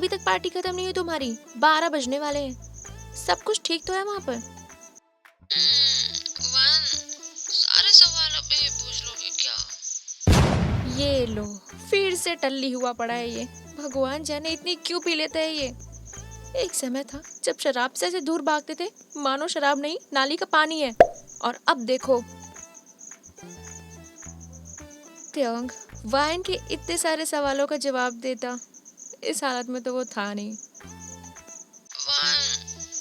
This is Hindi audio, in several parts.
अभी तक पार्टी खत्म नहीं हुई तुम्हारी? 12 बजने वाले हैं। सब कुछ ठीक तो है वहाँ पर? वन, सारे सवाल अभी पूछ लोगे क्या? ये लो, फिर से टल्ली हुआ पड़ा है ये। भगवान जाने इतनी क्यों पी लेता है ये। एक समय था जब शराब से ऐसे दूर भागते थे मानो शराब नहीं नाली का पानी है, और अब देखो। त्योंग वाइन के इतने सारे सवालों का जवाब देता, इस हालत में तो वो था नहीं। वन,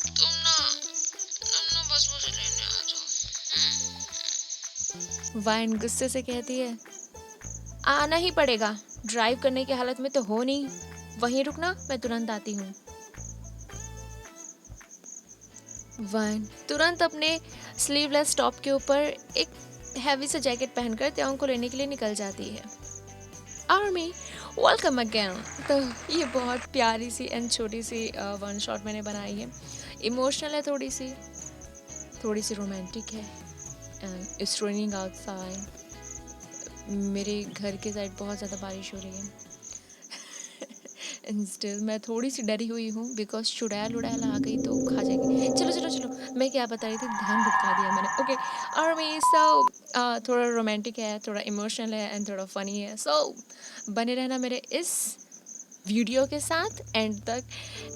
तुम ना बस मुझे लेने आ जाओ। वाइन गुस्से से कहती है, आना ही पड़ेगा, ड्राइव करने की हालत में तो हो नहीं। वहीं रुकना, मैं तुरंत आती हूँ। वाइन तुरंत अपने स्लीवलेस टॉप के ऊपर एक हैवी सा जैकेट पहनकर त्योंग को लेने के लिए निकल जाती है। Army welcome again. तो ये बहुत प्यारी सी एंड छोटी सी वन शॉट मैंने बनाई है। इमोशनल है, थोड़ी सी रोमांटिक है। And it's raining outside. मेरे घर के साइड बहुत ज़्यादा बारिश हो रही है। एंड स्टिल मैं थोड़ी सी डरी हुई हूँ बिकॉज चुड़ैल उड़ैल आ गई तो खा जाएगी। चलो चलो चलो, मैं क्या बता रही थी, ध्यान भटका दिया मैंने। ओके आर्मी, सो थोड़ा रोमांटिक है, थोड़ा इमोशनल है एंड थोड़ा फनी है। सो बने रहना मेरे इस वीडियो के साथ एंड तक।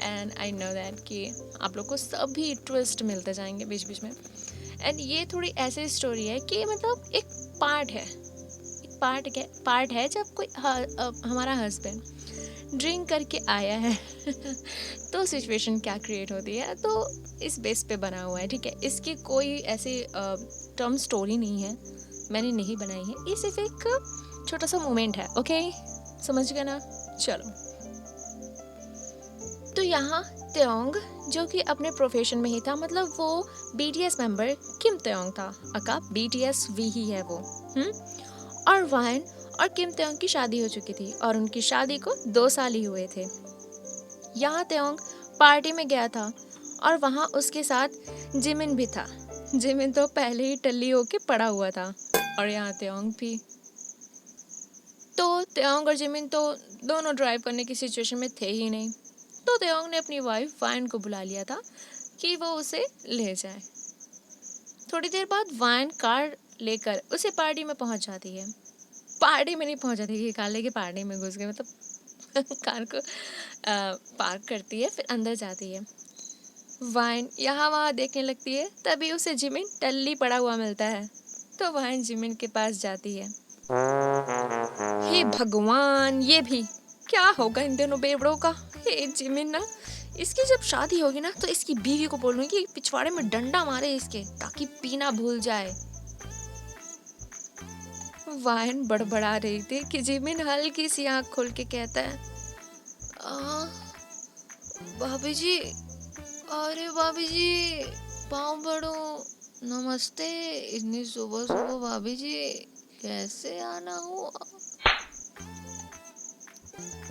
एंड आई नो दैट कि आप लोग को सभी ट्विस्ट मिलते जाएंगे बीच बीच में। एंड ये थोड़ी ऐसी स्टोरी है कि मतलब एक पार्ट है जब कोई हमारा हस्बैंड ड्रिंक करके आया है तो सिचुएशन क्या क्रिएट होती है, तो इस बेस पे बना हुआ है। ठीक है, इसकी कोई ऐसी टर्म स्टोरी नहीं है, मैंने नहीं बनाई है। ये सिर्फ एक छोटा सा मोमेंट है। ओके, समझ गए ना? चलो, तो यहाँ त्योंग जो कि अपने प्रोफेशन में ही था, मतलब वो BTS मेंबर किम त्योंग था। अका BTS वी ही है वो। और वाइन और किम त्योंग की शादी हो चुकी थी और उनकी शादी को 2 साल ही हुए थे। यहाँ त्योंग पार्टी में गया था और वहाँ उसके साथ जिमिन भी था। जिमिन तो पहले ही टल्ली होके पड़ा हुआ था और यहाँ त्योंग भी। तो त्योंग और जिमिन तो दोनों ड्राइव करने की सिचुएशन में थे ही नहीं, तो त्योंग ने अपनी वाइफ वाइन को बुला लिया था कि वो उसे ले जाए। थोड़ी देर बाद वाइन कार लेकर उसे पार्टी में पहुंच जाती है। पार्टी में नहीं पहुंच जाती है, कार लेके पार्टी में घुस गए, मतलब कार को पार्क करती है, फिर अंदर जाती है। वाइन यहाँ वहाँ देखने लगती है, तभी उसे जिमिन टल्ली पड़ा हुआ मिलता है। तो वाइन जिमिन के पास जाती है। हे भगवान, ये भी क्या होगा इन दोनों बेवड़ों का। हे जिमिन ना, इसकी जब शादी होगी ना तो इसकी बीवी को बोलूंगी पिछवाड़े में डंडा मारे इसके, ताकि पीना भूल जाए। वाइन बड़बड़ा रही थी कि जिमिन हल्की सी आंख खोल के कहता है, भाभी जी, अरे भाभी जी, पाँव पड़ो, नमस्ते। इतनी सुबह सुबह भाभी जी, कैसे आना हुआ?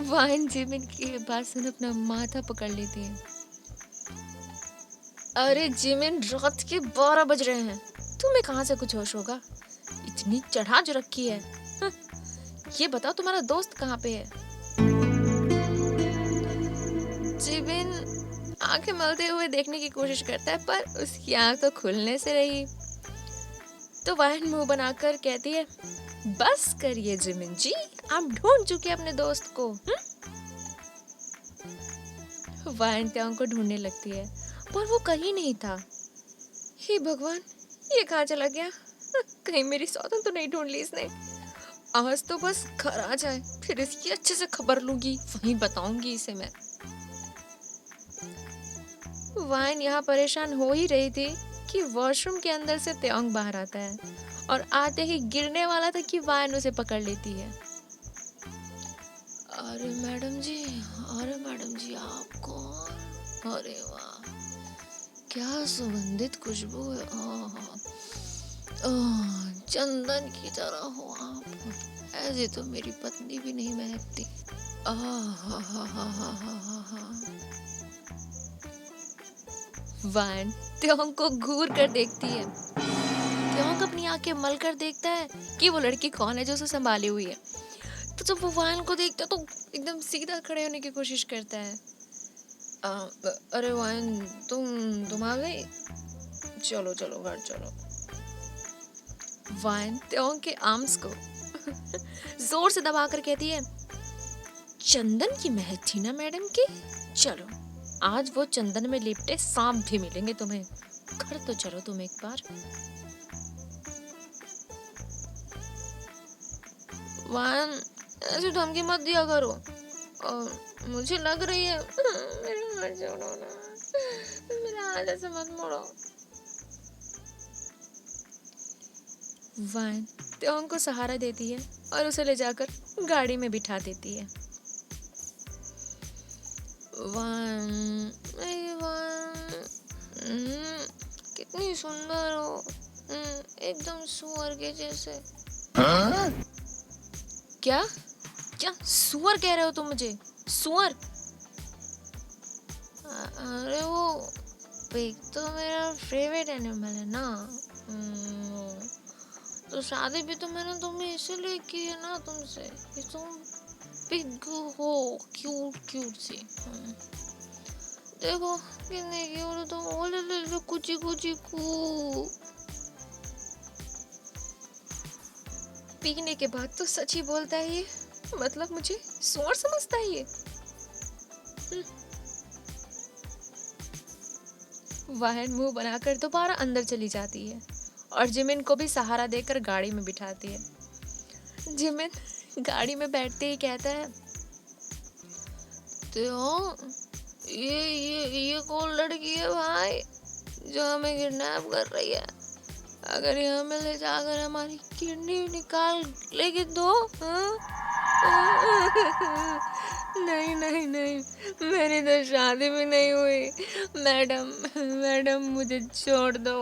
वाइन जिमिन की बात सुन अपना माथा पकड़ लेती है। अरे जिमिन, रात के 12 बज रहे हैं, तुम्हें कहाँ से कुछ होश होगा? इतनी चढ़ा जो रखी है। ये बताओ तुम्हारा दोस्त कहाँ पे है? जिमिन आंखें मलते हुए देखने की कोशिश करता है, पर उसकी आंख तो खुलने से रही। तो वाइन मुंह बनाकर कहती है, बस करिए जिमिन जी, आप ढूंढ चुके अपने दोस्त को। वाइन त्योंग को ढूंढने लगती है, पर वो कहीं नहीं था। हे भगवान, ये कहाँ चला गया? कहीं मेरी सौतन तो नहीं ढूंढ ली इसने। आज तो बस घर आ जाए, फिर इसकी अच्छे से खबर लूंगी, वहीं बताऊंगी इसे मैं। वाइन यहाँ परेशान हो ही रही थी कि वॉशरूम के अंदर से त्योंग बाहर आता है और आते ही गिरने वाला था कि वाइन उसे पकड़ लेती है। अरे मैडम जी, आप कौन? अरे वाह, क्या सुगंधित खुशबू है। चंदन की तरह हो आप, ऐसे तो मेरी पत्नी भी नहीं महकती। वाइन त्योंग को घूर कर देखती है। त्योंग अपनी आंखें मल कर देखता है कि वो लड़की कौन है जो उसे संभाली हुई है। तो जब वो वायन को देखता है तो एकदम सीधा खड़े होने की कोशिश करता है। अरे वायन, तुम आ गई, चलो चलो घर चलो। वायन त्योंग के आर्म्स को जोर से दबाकर कहती है, चंदन की महक थी ना मैडम की, चलो आज वो चंदन में लिपटे सांप भी मिलेंगे तुम्हें, घर तो चलो तुम एक बार। वायन, ऐसे धमकी मत दिया करो, और मुझे लग रही है मेरा हाथ छोड़ो ना, मेरा हाथ ऐसे मत मोड़ो। वायन त्योंग को सहारा देती है और उसे ले जाकर गाड़ी में बिठा देती है। वायन, मेरी वायन, कितनी सुंदर हो, एकदम सुअर के जैसे। क्या क्या सुअर कह रहे हो तुम मुझे? सुअर? अरे वो पिग तो मेरा फेवरेट एनिमल है ना। तो शादी भी तो मैंने तुम्हें इसीलिए की है ना तुमसे, कि तुम पिग हो, क्यूट क्यूट सी। देखो कितनी क्यूट हो तुम, ओले ले ले कुची कुची कू। पीने के बाद तो सच ही बोलता है ये, मतलब मुझे सुअर समझता है ये। वाहन मुंह बनाकर दोबारा अंदर चली जाती है और जिमिन को भी सहारा देकर गाड़ी में बिठाती है। जिमिन गाड़ी में बैठते ही कहता है, तो ये कौन लड़की है भाई जो हमें किडनैप कर रही है? अगर ये हमें ले जाकर हमारी किडनी निकाल लेगी तो? नहीं नहीं नहीं, मेरी तो शादी भी नहीं हुई मैडम, मैडम मुझे छोड़ दो,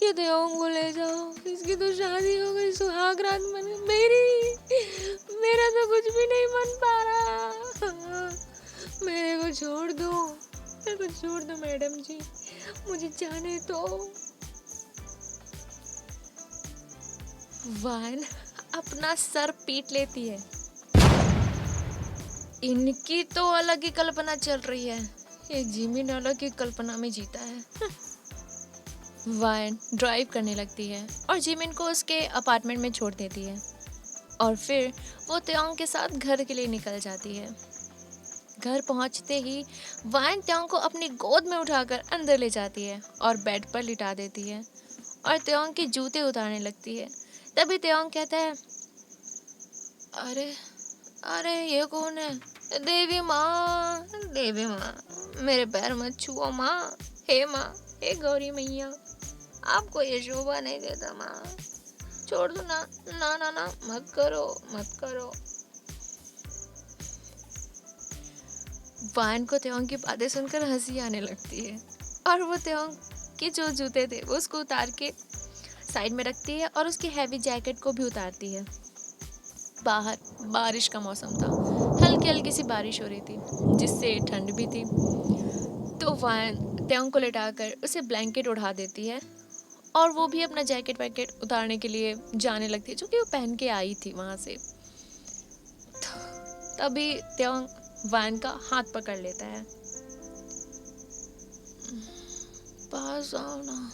ये त्योंग को ले जाओ, इसकी तो शादी हो गई, सुहाग रात बने, मेरा तो कुछ भी नहीं बन पा रहा, मेरे को छोड़ दो, मेरे को छोड़ दो मैडम जी, मुझे जाने दो। वान अपना सर पीट लेती है, इनकी तो अलग ही कल्पना चल रही है, ये जिमिन अलग ही कल्पना में जीता है। वान ड्राइव करने लगती है और जिमिन को उसके अपार्टमेंट में छोड़ देती है और फिर वो त्योंग के साथ घर के लिए निकल जाती है। घर पहुंचते ही वान त्योंग को अपनी गोद में उठाकर अंदर ले जाती है और बेड पर लिटा देती है और त्योंग के जूते उतारने लगती है। तभी त्योंग कहता है, अरे अरे ये कौन है? देवी माँ, देवी माँ, मेरे पैर मत छुओ माँ, हे माँ, हे गौरी मैया, आपको ये शोभा नहीं देता माँ, छोड़ दो ना, ना ना ना, मत करो मत करो। वान को त्योंग की बातें सुनकर हंसी आने लगती है और वो त्योंग के जो जूते थे वो उसको उतार के साइड में रखती है और उसकी हैवी जैकेट को भी उतारती है। बाहर बारिश का मौसम था, हल्की हल्की सी बारिश हो रही थी जिससे ठंड भी थी। तो वान त्योंग को लेटाकर उसे ब्लैंकेट उड़ा देती है और वो भी अपना जैकेट वैकेट उतारने के लिए जाने लगती है जो कि वो पहन के आई थी वहां से। तभी त्योंग वान का हाथ पकड़ लेता है, पास आओ ना।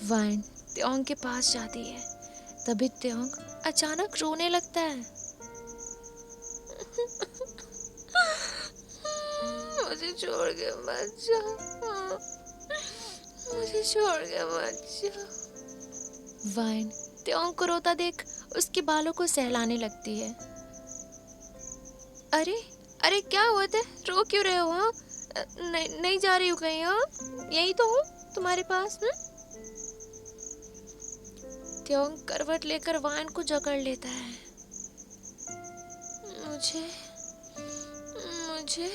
वान त्योंग के पास जाती है, तभी त्योंग अचानक रोने लगता है। मुझे छोड़ के मत जाओ, मुझे छोड़ के मत जाओ। वान त्योंग को रोता देख उसके बालों को सहलाने लगती है। अरे अरे क्या हुआ था, रो क्यों रहे हो? हाँ, नहीं जा रही हूँ कहीं, हाँ यही तो हूँ तुम्हारे पास। त्योंग करवट लेकर वान को जकड़ लेता है। मुझे मुझे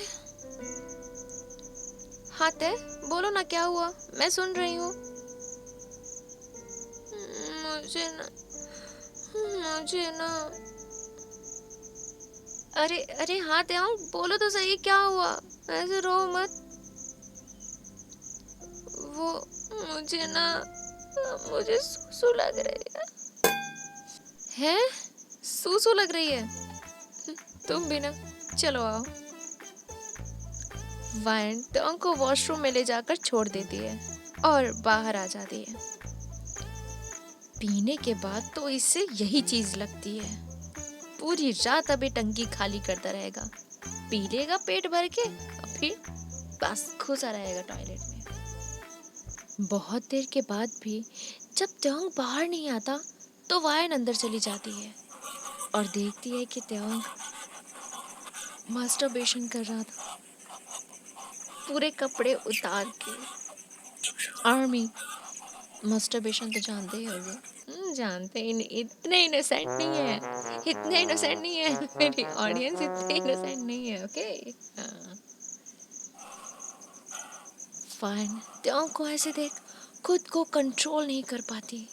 हाथ है, बोलो ना क्या हुआ, मैं सुन रही हूँ। मुझे ना अरे अरे हाथ है, बोलो तो सही क्या हुआ, ऐसे रो मत। वो मुझे सू लग रही है सू लग रही है। तुम भी ना, चलो आओ। वाइन त्योंग को वॉशरूम में ले जाकर छोड़ देती है और बाहर आ जाती है। पीने के बाद तो इससे यही चीज लगती है, पूरी रात अभी टंकी खाली करता रहेगा, पी लेगा पेट भर के और फिर बस घुसा रहेगा टॉयलेट में। बहुत देर के बाद भी जब त्योंग बाहर नहीं आता तो वायन अंदर चली जाती है और देखती है कि त्योंग मास्टरबेशन कर रहा था, पूरे कपड़े उतार के। आर्मी मास्टरबेशन तो जानते ही होगे। जानते ही नहीं, इतने इनोसेंट नहीं है, इतने इनोसेंट नहीं है मेरी ऑडियंस, इतने इनोसेंट नहीं है। ओके फाइन त्योंग को ऐसे देख खुद को कंट्रोल नहीं कर पाती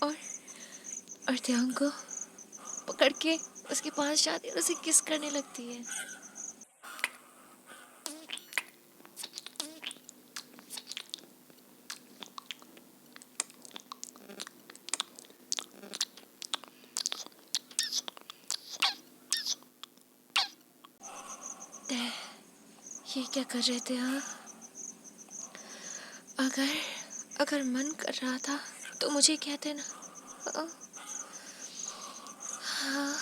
और त्योंग को पकड़ के उसके पास जाती है और उसे किस करने लगती है। ये क्या कर रहे थे हाँ? अगर मन कर रहा था तो मुझे कहते ना। हाँ।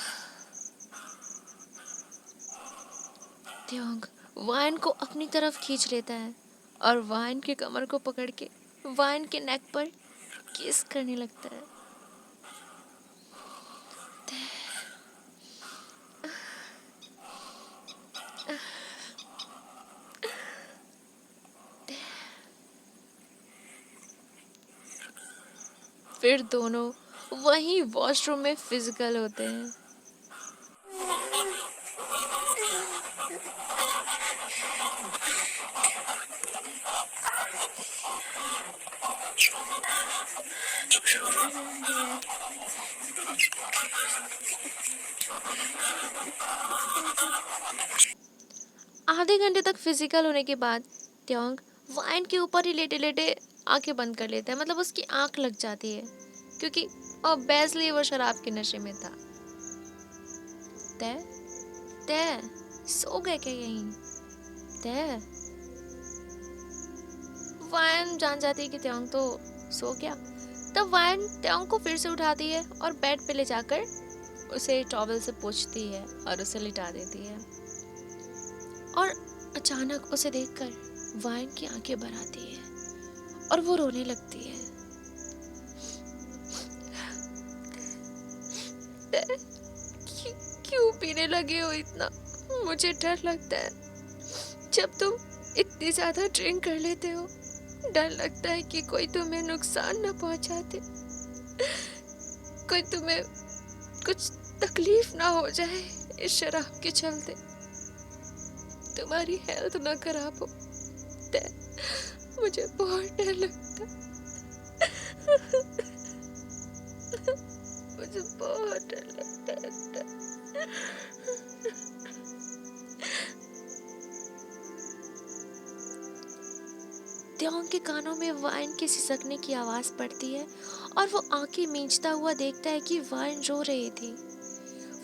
त्योंग वाइन को अपनी तरफ खींच लेता है और वाइन की कमर को पकड़ के वाइन के नेक पर किस करने लगता है। फिर दोनों वहीं वॉशरूम में फिजिकल होते हैं। आधे घंटे तक फिजिकल होने के बाद त्योंग वाइन के ऊपर ही लेटे लेटे आंखें बंद कर लेता है, मतलब उसकी आंख लग जाती है क्योंकि ऑब्वियसली वो शराब के नशे में था। तय तय सो गए क्या यहीं? तय वाइन जान जाती है कि त्योंग तो सो गया। तब वाइन त्योंग को फिर से उठाती है और बेड पे ले जाकर उसे टॉवल से पोंछती है और उसे लिटा देती है। और अचानक उसे देखकर वाइन की आंखें भर आती है और वो रोने लगती है। क्यों पीने लगे हो इतना? मुझे डर लगता है जब तुम इतनी ज्यादा ड्रिंक कर लेते हो। डर लगता है कि कोई तुम्हें नुकसान न पहुंचा दे, कोई तुम्हें कुछ तकलीफ ना हो जाए इस शराब के चलते, तुम्हारी हेल्थ ना खराब हो। मुझे बहुत डर लगता है। मुझे बहुत डर लगता है। त्योंग के कानों में वाइन के सिसकने की आवाज पड़ती है और वो आंखें मींचता हुआ देखता है कि वाइन रो रही थी,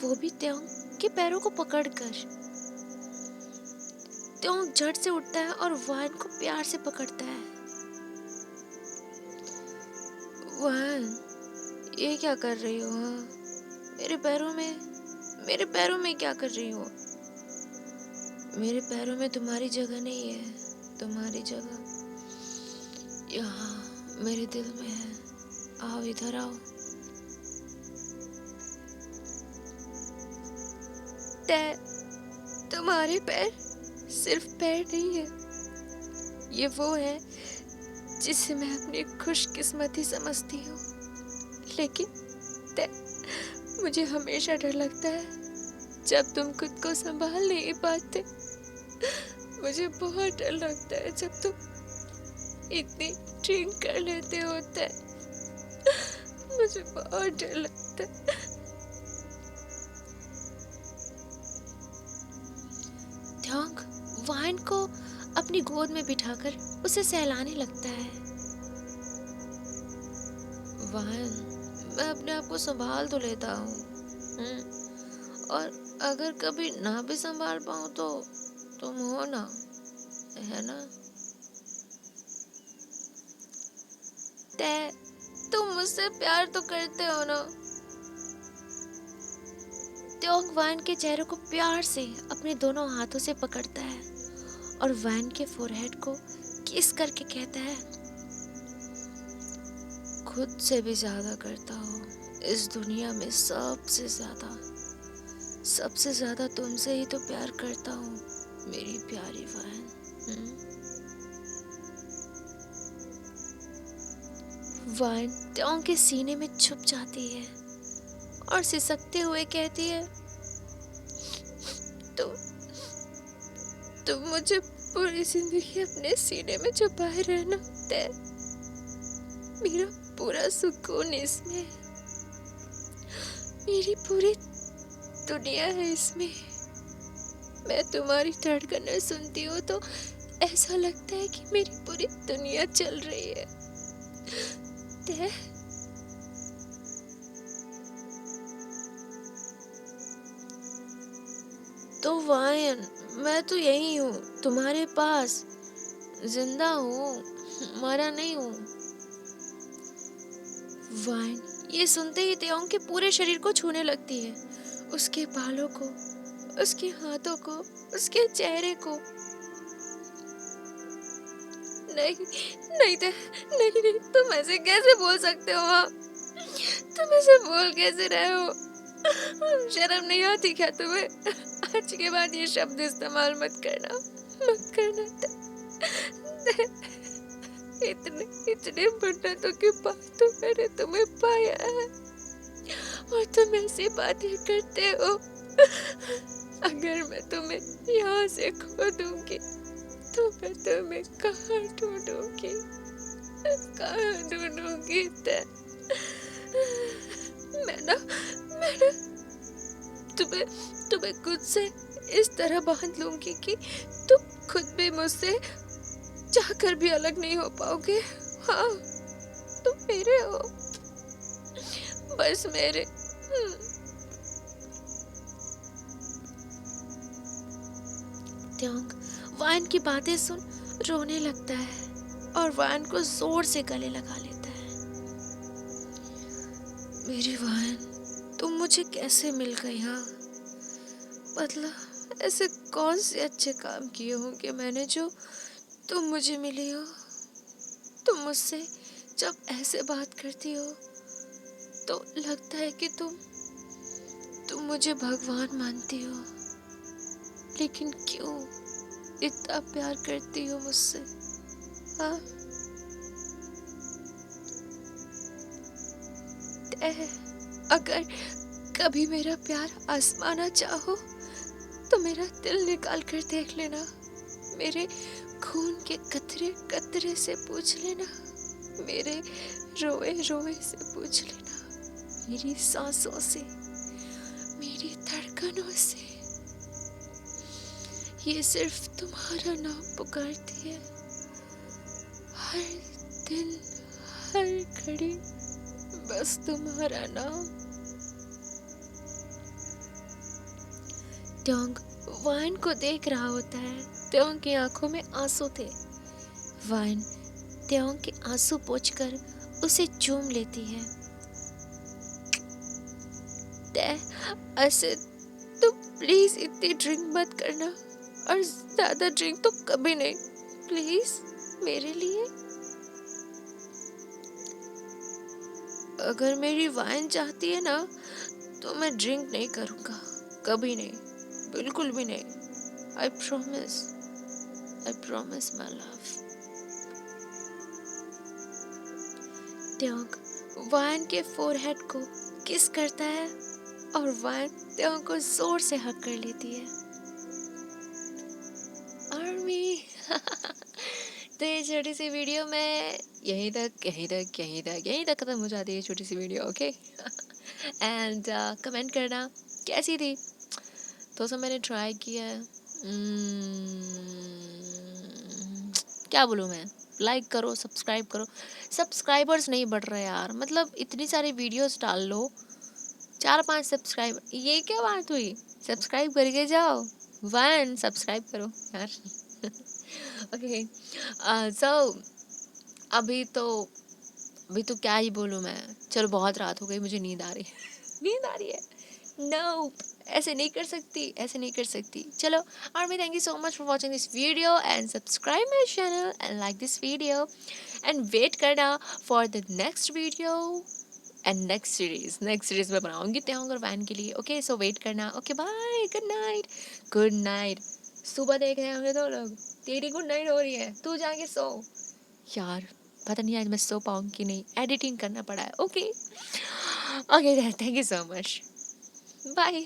वो भी त्योंग के पैरों को पकड़कर। त्योंग झट से उठता है और वाइन को प्यार से पकड़ता है। वाइन, ये क्या कर रही हो? हाँ? मेरे पैरों में क्या कर रही हो? मेरे पैरों में तुम्हारी जगह नहीं है, तुम्हारी जगह यहाँ मेरे दिल में है। आओ इधर आओ। तुम्हारे पैर सिर्फ पैर नहीं है, ये वो है जिसे मैं अपनी खुशकिस्मती समझती हूँ। लेकिन मुझे हमेशा डर लगता है जब तुम खुद को संभाल नहीं पाते। मुझे बहुत डर लगता है जब तुम इतनी ड्रिंक कर लेते होते। मुझे बहुत डर लगता है। त्योंग वाइन को अपनी गोद में बिठाकर उसे सहलाने लगता है। वाहन, मैं अपने आप को संभाल तो लेता हूँ। और अगर कभी ना भी संभाल पाऊँ तो तुम हो ना, है ना? ते तुम मुझसे प्यार तो करते हो ना? त्योंग वैन के चेहरे को प्यार से अपने दोनों हाथों से पकड़ता है और वैन के फोरहेड को किस करके कहता है, खुद से भी ज्यादा करता हूँ इस दुनिया में, सबसे ज्यादा तुमसे ही तो प्यार करता हूँ मेरी प्यारी वैन। वैन त्योंग के सीने में छुप जाती है और सिसकते हुए कहती है, तुम तुम मुझे पूरी जिंदगी अपने सीने में छुपाए रहना, ते मेरा पूरा सुकून इसमें है, मेरी पूरी दुनिया है इसमें। मैं तुम्हारी धड़कनें सुनती हूँ तो ऐसा लगता है कि मेरी पूरी दुनिया चल रही है। ते तो वायन, मैं तो यही हूँ तुम्हारे पास, जिंदा हूँ, मरा नहीं हूँ। वाइन ये सुनते ही त्योंग के पूरे शरीर को छूने लगती है, उसके बालों को, उसके हाथों को, उसके चेहरे को। नहीं नहीं नहीं, तुम ऐसे कैसे बोल सकते हो? तुम ऐसे बोल कैसे रहे हो? शर्म नहीं आती क्या तुम्हें? आज के बाद ये शब्द इस्तेमाल मत करना, मत करना। इतने इतने मन्नतों के बाद तो मैंने तुम्हें पाया है और तुम ऐसी बातें करते हो। अगर मैं तुम्हें यहाँ से खो दूंगी तो मैं तुम्हें कहाँ ढूंढूंगी, कहाँ ढूंढूंगी? मैं ना तुम्हें तुम्हें खुद से इस तरह बांध लूंगी कि तुम खुद भी मुझसे चाहकर भी अलग नहीं हो पाओगे। हाँ, तुम मेरे हो, बस मेरे। त्योंग वाइन की बातें सुन रोने लगता है और वाइन को जोर से गले लगा लेता है। मेरी वाइन, तुम मुझे कैसे मिल गई? हाँ, मतलब ऐसे कौन से अच्छे काम किए होंगे मैंने जो तुम मुझे मिली हो? तुम मुझसे जब ऐसे बात करती हो तो लगता है कि तुम मुझे भगवान मानती हो, लेकिन क्यों इतना प्यार करती हो मुझसे? हाँ, अगर कभी मेरा प्यार आजमाना चाहो तो मेरा दिल निकाल कर देख लेना, मेरे खून के कतरे कतरे से पूछ लेना, मेरे रोए रोए से पूछ लेना, मेरी सांसों से, मेरी धड़कनों से। ये सिर्फ तुम्हारा नाम पुकारती है, हर दिन, हर घड़ी, बस तुम्हारा नाम। त्योंग वाइन को देख रहा होता है, त्योंग की आंखों में आंसू थे। वाइन त्योंग के आंसू पोंछकर उसे चूम लेती है। ऐसे तो प्लीज इतनी ड्रिंक मत करना, और ज्यादा ड्रिंक तो कभी नहीं, प्लीज मेरे लिए। अगर मेरी वाइन चाहती है ना तो मैं ड्रिंक नहीं करूँगा, कभी नहीं, बिल्कुल भी नहीं। I promise my love. त्योंग वाइन के फोरहेड को किस करता है और वाइन त्योंग को जोर से हक कर लेती है। आर्मी तो ये छोटी सी वीडियो में यहीं तक खत्म हो जाती है छोटी सी वीडियो। ओके, एंड कमेंट करना कैसी थी। तो सब मैंने ट्राई किया है, क्या बोलूँ मैं, लाइक करो, सब्सक्राइब करो। सब्सक्राइबर्स नहीं बढ़ रहे यार, मतलब इतनी सारी वीडियोस डाल लो, 4-5 सब्सक्राइब, ये क्या बात हुई? सब्सक्राइब करके जाओ, 1 सब्सक्राइब करो यार। ओके, सो अभी तो अभी तो क्या ही बोलूँ मैं। चलो बहुत रात हो गई, मुझे नींद आ रही है। नींद आ रही है। नो, ऐसे नहीं कर सकती, ऐसे नहीं कर सकती। चलो, army, thank you so much for watching this video and subscribe my channel and like this video and wait करना for the next video and next series में बनाऊंगी त्योंग और वैन के लिए। ओके, सो वेट करना। Okay, bye, good night, good night. सुबह देख रहे होंगे तो लोग, तेरी गुड नाइट हो रही है, तू जाके सो। यार पता नहीं आज मैं सो पाऊंगी कि नहीं, एडिटिंग करना पड़ा है। Okay, okay, thank you so much, bye.